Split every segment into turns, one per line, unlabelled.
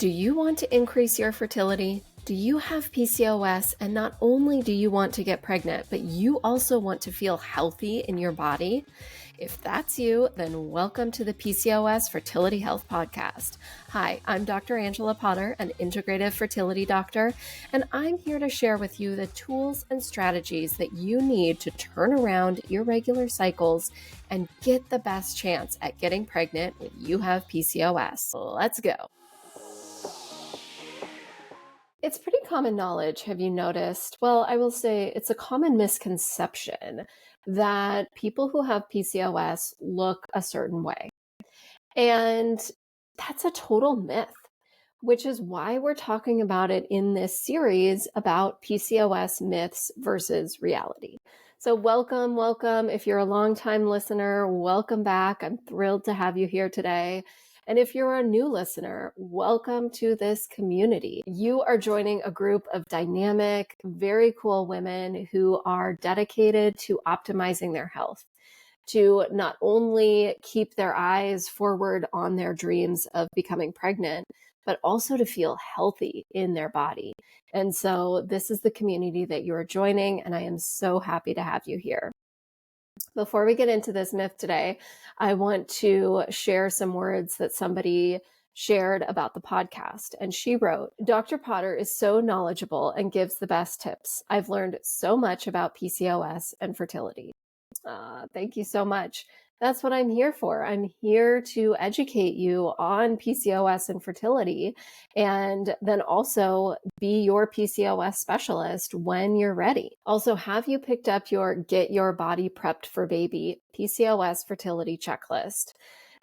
Do you want to increase your fertility? Do you have PCOS? And not only do you want to get pregnant, but you also want to feel healthy in your body? If that's you, then welcome to the PCOS Fertility Health Podcast. Hi, I'm Dr. Angela Potter, an integrative fertility doctor, and I'm here to share with you the tools and strategies that you need to turn around irregular cycles and get the best chance at getting pregnant when you have PCOS. Let's go. It's pretty common knowledge, have you noticed? Well, I will say it's a common misconception that people who have PCOS look a certain way. And that's a total myth, which is why we're talking about it in this series about PCOS myths versus reality. So welcome. If you're a longtime listener, welcome back. I'm thrilled to have you here today. And if you're a new listener, welcome to this community. You are joining a group of dynamic, very cool women who are dedicated to optimizing their health, to not only keep their eyes forward on their dreams of becoming pregnant, but also to feel healthy in their body. And so this is the community that you're joining, and I am so happy to have you here. Before we get into this myth today, I want to share some words that somebody shared about the podcast. And she wrote, Dr. Potter is so knowledgeable and gives the best tips. I've learned so much about PCOS and fertility. Thank you so much. That's what I'm here for. I'm here to educate you on PCOS and fertility, and then also be your PCOS specialist when you're ready. Also, have you picked up your Get Your Body Prepped for Baby PCOS fertility checklist?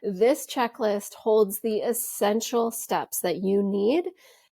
This checklist holds the essential steps that you need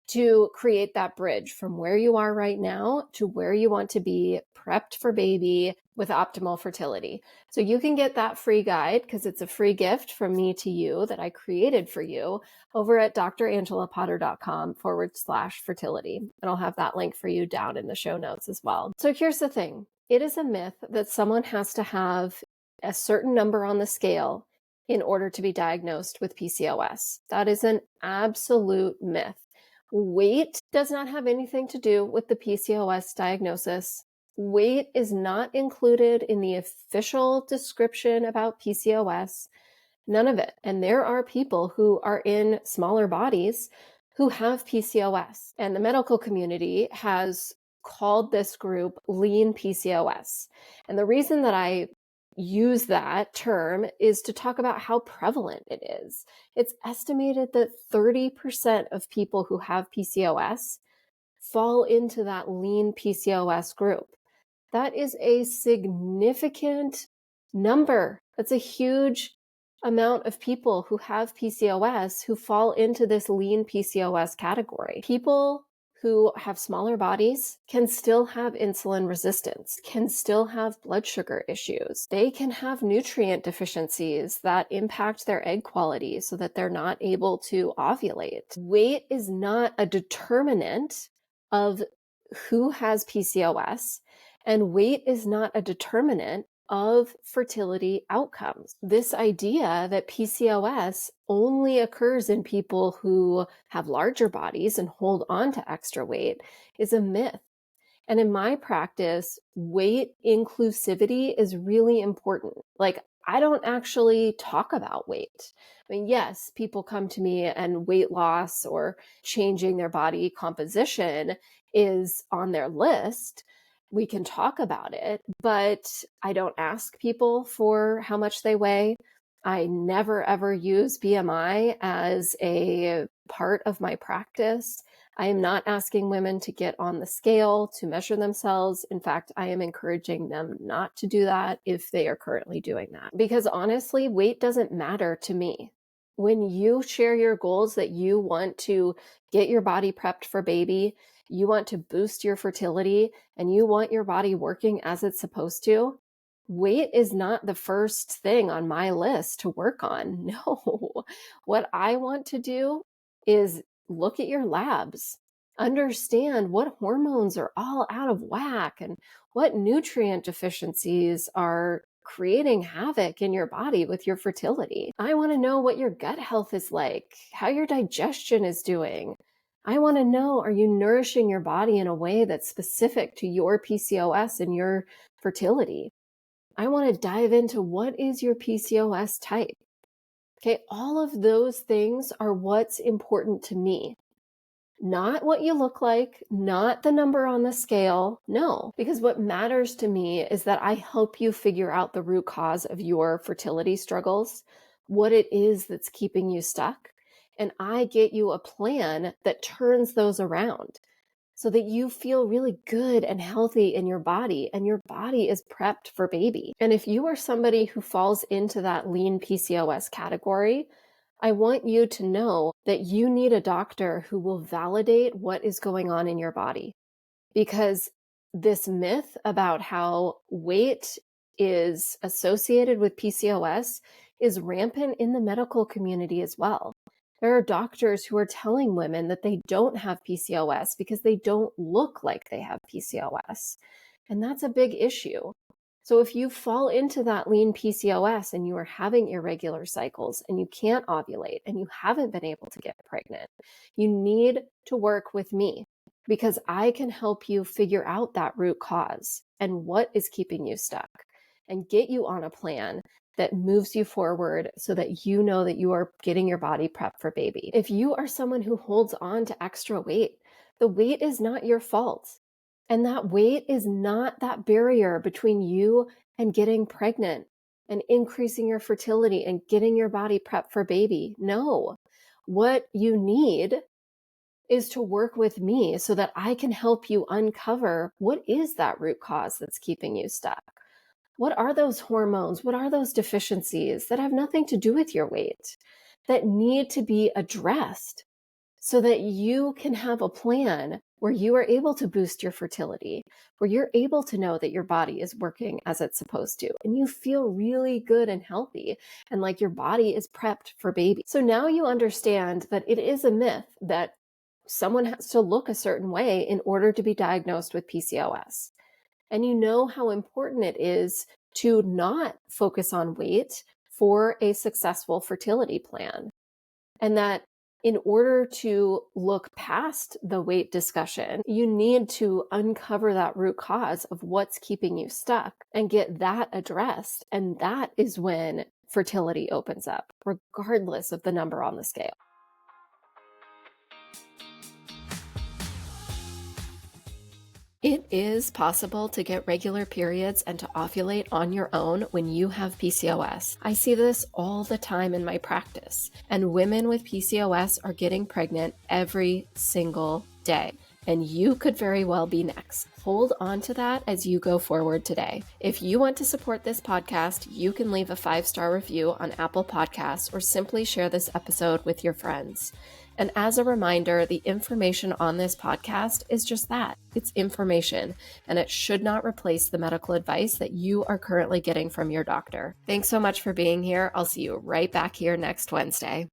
to create that bridge from where you are right now to where you want to be prepped for baby with optimal fertility. So you can get that free guide, because it's a free gift from me to you that I created for you, over at drangelapotter.com/fertility. And I'll have that link for you down in the show notes as well. So here's the thing. It is a myth that someone has to have a certain number on the scale in order to be diagnosed with PCOS. That is an absolute myth. Weight does not have anything to do with the PCOS diagnosis. Weight is not included in the official description about PCOS. None of it. And there are people who are in smaller bodies who have PCOS. And the medical community has called this group lean PCOS. And the reason that I use that term is to talk about how prevalent it is. It's estimated that 30% of people who have PCOS fall into that lean PCOS group. That is a significant number. That's a huge amount of people who have PCOS who fall into this lean PCOS category. People who have smaller bodies can still have insulin resistance, can still have blood sugar issues. They can have nutrient deficiencies that impact their egg quality so that they're not able to ovulate. Weight is not a determinant of who has PCOS, and weight is not a determinant of fertility outcomes. This idea that PCOS only occurs in people who have larger bodies and hold on to extra weight is a myth. And in my practice, weight inclusivity is really important. Like, I don't actually talk about weight. I mean, yes, people come to me and weight loss or changing their body composition is on their list. We can talk about it, but I don't ask people for how much they weigh. I never ever use BMI as a part of my practice. I am not asking women to get on the scale to measure themselves. In fact, I am encouraging them not to do that if they are currently doing that. Because honestly, weight doesn't matter to me. When you share your goals that you want to get your body prepped for baby, you want to boost your fertility, and you want your body working as it's supposed to, weight is not the first thing on my list to work on. No, what I want to do is look at your labs, understand what hormones are all out of whack and what nutrient deficiencies are creating havoc in your body with your fertility. I want to know what your gut health is like, how your digestion is doing. I want to know, are you nourishing your body in a way that's specific to your PCOS and your fertility? I want to dive into what is your PCOS type. Okay, all of those things are what's important to me. Not what you look like, not the number on the scale. No, because what matters to me is that I help you figure out the root cause of your fertility struggles, what it is that's keeping you stuck, and I get you a plan that turns those around so that you feel really good and healthy in your body and your body is prepped for baby. And if you are somebody who falls into that lean PCOS category, I want you to know that you need a doctor who will validate what is going on in your body. Because this myth about how weight is associated with PCOS is rampant in the medical community as well. There are doctors who are telling women that they don't have PCOS because they don't look like they have PCOS. And that's a big issue. So if you fall into that lean PCOS and you are having irregular cycles and you can't ovulate and you haven't been able to get pregnant, you need to work with me because I can help you figure out that root cause and what is keeping you stuck and get you on a plan that moves you forward so that you know that you are getting your body prepped for baby. If you are someone who holds on to extra weight, the weight is not your fault. And that weight is not that barrier between you and getting pregnant and increasing your fertility and getting your body prepped for baby. No, what you need is to work with me so that I can help you uncover what is that root cause that's keeping you stuck. What are those hormones? What are those deficiencies that have nothing to do with your weight that need to be addressed so that you can have a plan where you are able to boost your fertility, where you're able to know that your body is working as it's supposed to, and you feel really good and healthy and like your body is prepped for baby. So now you understand that it is a myth that someone has to look a certain way in order to be diagnosed with PCOS. And you know how important it is to not focus on weight for a successful fertility plan. And that in order to look past the weight discussion, you need to uncover that root cause of what's keeping you stuck and get that addressed. And that is when fertility opens up, regardless of the number on the scale. It is possible to get regular periods and to ovulate on your own when you have PCOS. I see this all the time in my practice, and women with PCOS are getting pregnant every single day. And you could very well be next. Hold on to that as you go forward today. If you want to support this podcast, you can leave a 5-star review on Apple Podcasts or simply share this episode with your friends. And as a reminder, the information on this podcast is just that. It's information, and it should not replace the medical advice that you are currently getting from your doctor. Thanks so much for being here. I'll see you right back here next Wednesday.